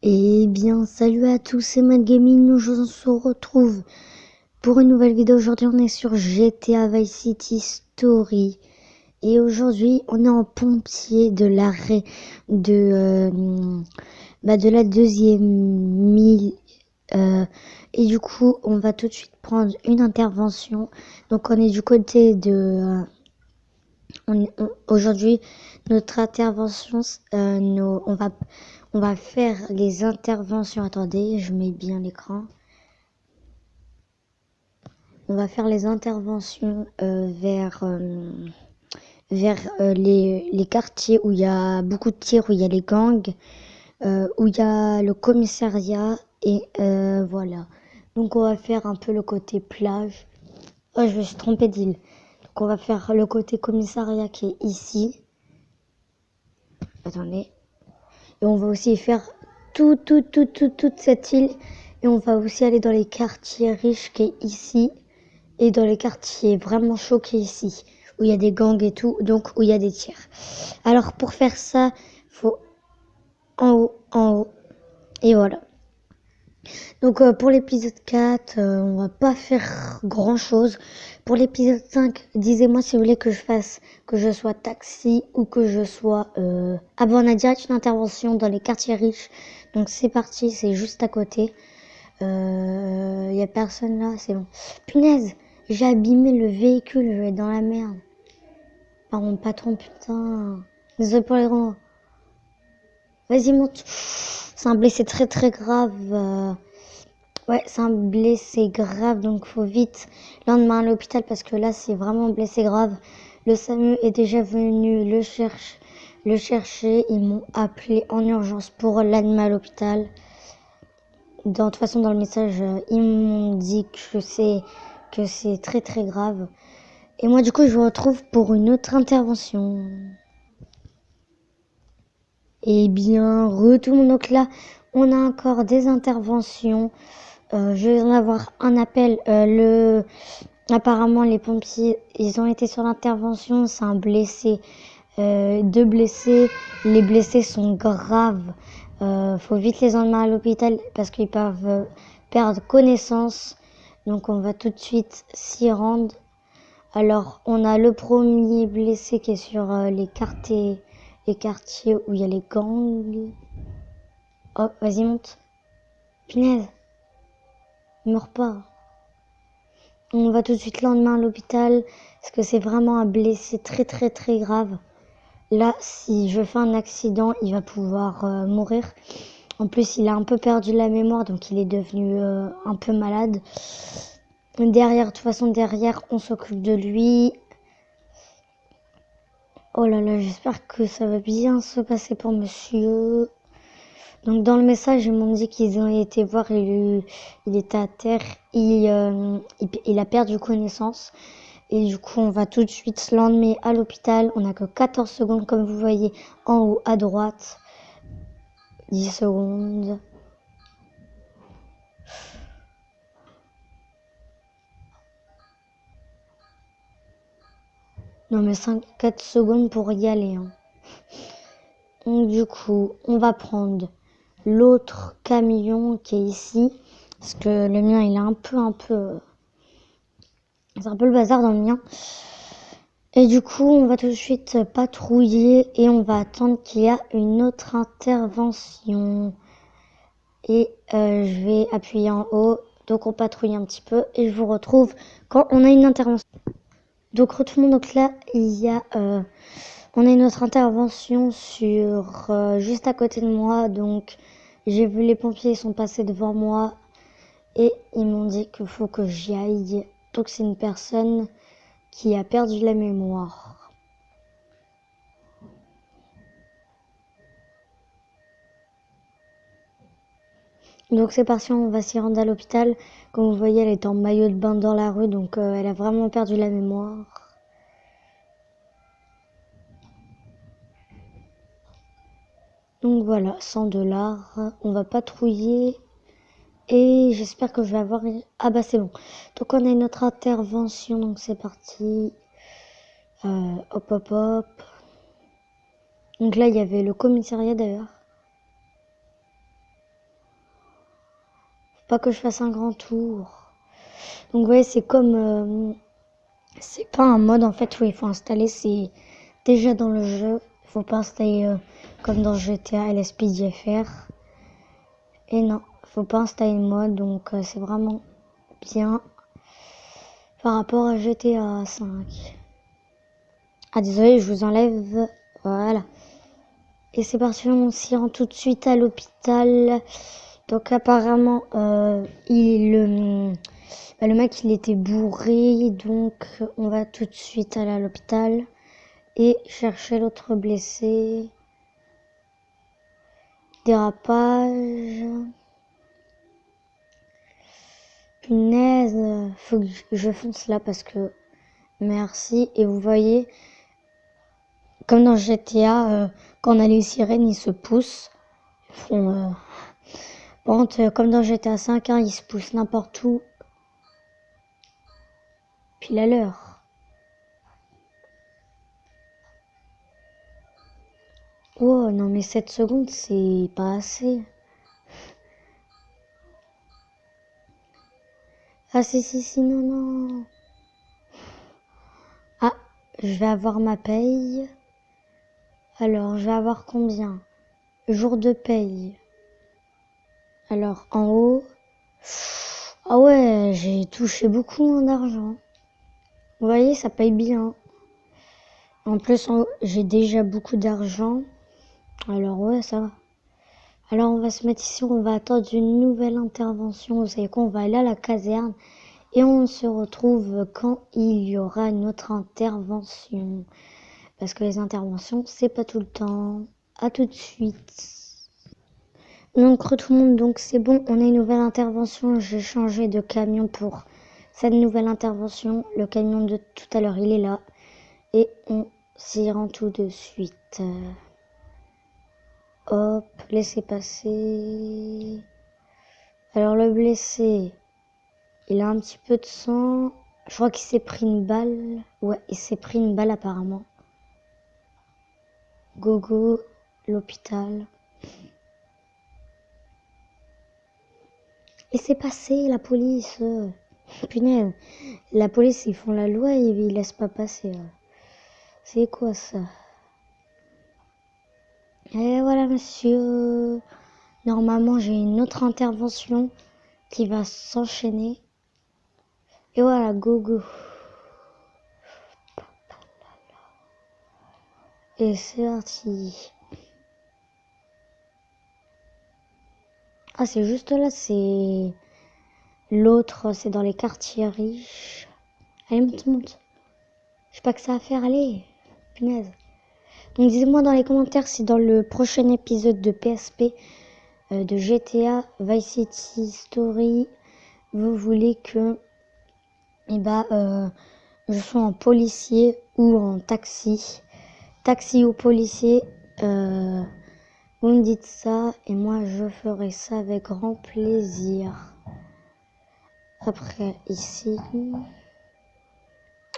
Eh bien, salut à tous, c'est Mad Gaming. Nous on se retrouve pour une nouvelle vidéo. Aujourd'hui, on est sur GTA Vice City Story. Et aujourd'hui, on est en pompier de l'arrêt de la deuxième mille. Et du coup, on va tout de suite prendre une intervention. Donc, on est du côté de... Aujourd'hui, notre intervention, on va faire les interventions. Attendez, je mets bien l'écran. On va faire les interventions vers les quartiers où il y a beaucoup de tirs, où il y a les gangs, où il y a le commissariat et voilà. Donc on va faire un peu le côté plage. Oh, je me suis trompée d'île. Donc on va faire le côté commissariat qui est ici. Attendez. Et on va aussi faire toute cette île. Et on va aussi aller dans les quartiers riches qui est ici. Et dans les quartiers vraiment chauds qui est ici. Où il y a des gangs et tout. Donc où il y a des tirs. Alors pour faire ça, faut en haut. Et voilà. Donc pour l'épisode 4, on va pas faire grand chose. Pour l'épisode 5, disez-moi si vous voulez que je sois taxi ou que je sois... Ah bon, on a direct une intervention dans les quartiers riches. Donc c'est parti, c'est juste à côté. Y a personne là, c'est bon. Punaise, j'ai abîmé le véhicule, je vais être dans la merde. Par mon patron, putain. Désolé pour les grands. Vas-y, monte. C'est un blessé très grave. Ouais, c'est un blessé grave, donc faut vite l'emmener à l'hôpital parce que là, c'est vraiment blessé grave. Le SAMU est déjà venu le chercher. Ils m'ont appelé en urgence pour l'amener à l'hôpital. De toute façon, dans le message, ils m'ont dit que c'est très grave. Et moi, du coup, je vous retrouve pour une autre intervention. Eh bien, retourne. Donc là, on a encore des interventions. Je vais en avoir un appel. Apparemment, les pompiers, ils ont été sur l'intervention. C'est un blessé. Deux blessés. Les blessés sont graves. Faut vite les emmener à l'hôpital parce qu'ils peuvent perdre connaissance. Donc, on va tout de suite s'y rendre. Alors, on a le premier blessé qui est sur les quartiers où il y a les gangs. Oh, vas-y, monte. Punaise. Meurs pas. On va tout de suite l'emmener à l'hôpital parce que c'est vraiment un blessé très grave. Là, si je fais un accident, il va pouvoir mourir. En plus, il a un peu perdu la mémoire, donc il est devenu un peu malade. Derrière, de toute façon, on s'occupe de lui. Oh là là, j'espère que ça va bien se passer pour monsieur. Donc dans le message, ils m'ont dit qu'ils ont été voir, il était à terre, il a perdu connaissance. Et du coup, on va tout de suite l'emmener à l'hôpital. On n'a que 14 secondes, comme vous voyez en haut à droite. 10 secondes. Non mais 4 secondes pour y aller. Hein. Donc du coup, on va prendre l'autre camion qui est ici. Parce que le mien, il est un peu... C'est un peu le bazar dans le mien. Et du coup, on va tout de suite patrouiller et on va attendre qu'il y a une autre intervention. Et je vais appuyer en haut. Donc on patrouille un petit peu et je vous retrouve quand on a une intervention. Donc retournons. Donc là, on a une autre intervention sur juste à côté de moi. Donc j'ai vu les pompiers, ils sont passés devant moi et ils m'ont dit qu'il faut que j'y aille. Donc c'est une personne qui a perdu la mémoire. Donc c'est parti, on va s'y rendre à l'hôpital. Comme vous voyez, elle est en maillot de bain dans la rue, donc elle a vraiment perdu la mémoire. Donc voilà, 100 $. On va patrouiller. Et j'espère que je vais avoir... Ah bah c'est bon. Donc on a une autre intervention, donc c'est parti. Hop. Donc là, il y avait le commissariat d'ailleurs. pas que je fasse un grand tour. Donc ouais, c'est comme... c'est pas un mode en fait où il faut installer, c'est déjà dans le jeu. Il faut pas installer comme dans GTA LSPDFR. Et non, faut pas installer le mode, donc c'est vraiment bien par rapport à GTA 5. Ah désolé, je vous enlève. Voilà. Et c'est parti, on s'y rend tout de suite à l'hôpital. Donc apparemment, le mec il était bourré, donc on va tout de suite aller à l'hôpital et chercher l'autre blessé. Dérapage. Punaise, faut que je fonce là parce que merci. Et vous voyez, comme dans GTA, quand on a les sirènes, ils se poussent. Ils font, par contre, comme dans GTA 5, hein, ils se poussent n'importe où. Pile à l'heure. Oh non mais 7 secondes c'est pas assez. Ah si non non. Ah, je vais avoir ma paye. Alors je vais avoir combien? Jour de paye. Alors en haut. Ah ouais, j'ai touché beaucoup en argent. Vous voyez, ça paye bien. En plus, j'ai déjà beaucoup d'argent. Alors ouais, ça va. Alors on va se mettre ici, on va attendre une nouvelle intervention. Vous savez quoi, on va aller à la caserne et on se retrouve quand il y aura une autre intervention. Parce que les interventions, c'est pas tout le temps. À tout de suite. Donc tout le monde, donc c'est bon, on a une nouvelle intervention. J'ai changé de camion pour cette nouvelle intervention. Le camion de tout à l'heure, il est là. Et on s'y rend tout de suite. Hop, laissez passer. Alors le blessé, il a un petit peu de sang. Je crois qu'il s'est pris une balle. Ouais, il s'est pris une balle apparemment. Gogo, l'hôpital. Laissez passer la police. Punaise, la police ils font la loi et ils laissent pas passer. C'est quoi ça? Et voilà monsieur. Normalement j'ai une autre intervention qui va s'enchaîner. Et voilà, go go. Et c'est parti. Ah c'est juste là, c'est l'autre, c'est dans les quartiers riches. Allez monte. J'ai pas que ça à faire, allez. Punaise. Donc dites-moi dans les commentaires si dans le prochain épisode de PSP de GTA Vice City Story, vous voulez que je sois en policier ou en taxi. Taxi ou policier, vous me dites ça et moi je ferai ça avec grand plaisir. Après ici,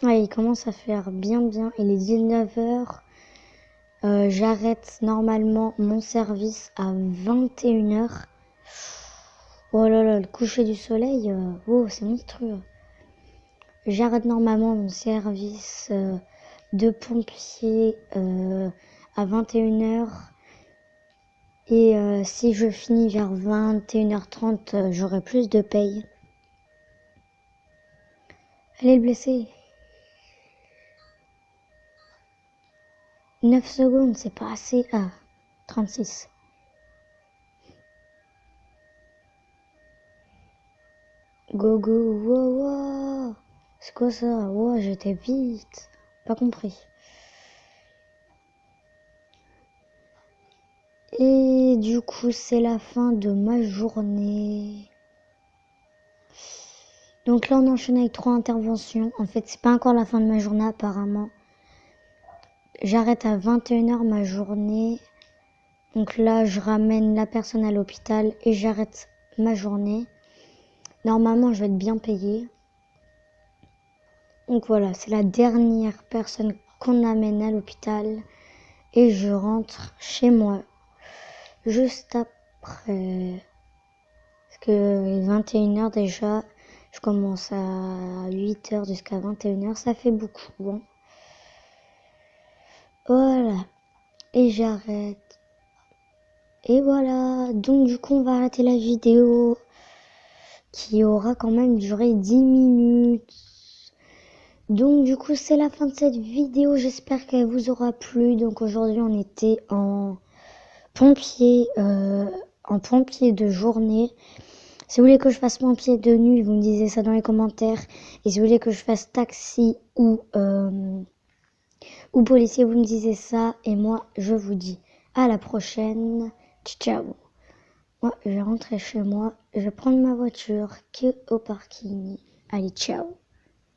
ouais, il commence à faire bien. Il est 19h. J'arrête normalement mon service à 21h. Oh là là, le coucher du soleil, oh, c'est monstrueux. J'arrête normalement mon service de pompier à 21h. Et si je finis vers 21h30, j'aurai plus de paye. Allez le blessé. 9 secondes, c'est pas assez. Ah, 36. Go go, wow. C'est quoi ça? Wow, j'étais vite. Pas compris. Et du coup, c'est la fin de ma journée. Donc là, on enchaîne avec 3 interventions. En fait, c'est pas encore la fin de ma journée apparemment. J'arrête à 21h ma journée. Donc là, je ramène la personne à l'hôpital et j'arrête ma journée. Normalement, je vais être bien payée. Donc voilà, c'est la dernière personne qu'on amène à l'hôpital. Et je rentre chez moi. Juste après. Parce que 21h déjà, je commence à 8h jusqu'à 21h, ça fait beaucoup. Bon. Voilà. Et j'arrête. Et voilà. Donc du coup, on va arrêter la vidéo qui aura quand même duré 10 minutes. Donc du coup, c'est la fin de cette vidéo. J'espère qu'elle vous aura plu. Donc aujourd'hui, on était en pompier de journée. Si vous voulez que je fasse pompier de nuit, vous me disiez ça dans les commentaires. Et si vous voulez que je fasse taxi ou policier, vous me disiez ça. Et moi, je vous dis à la prochaine. Ciao. Moi, je vais rentrer chez moi. Je vais prendre ma voiture qui est au parking. Allez, ciao.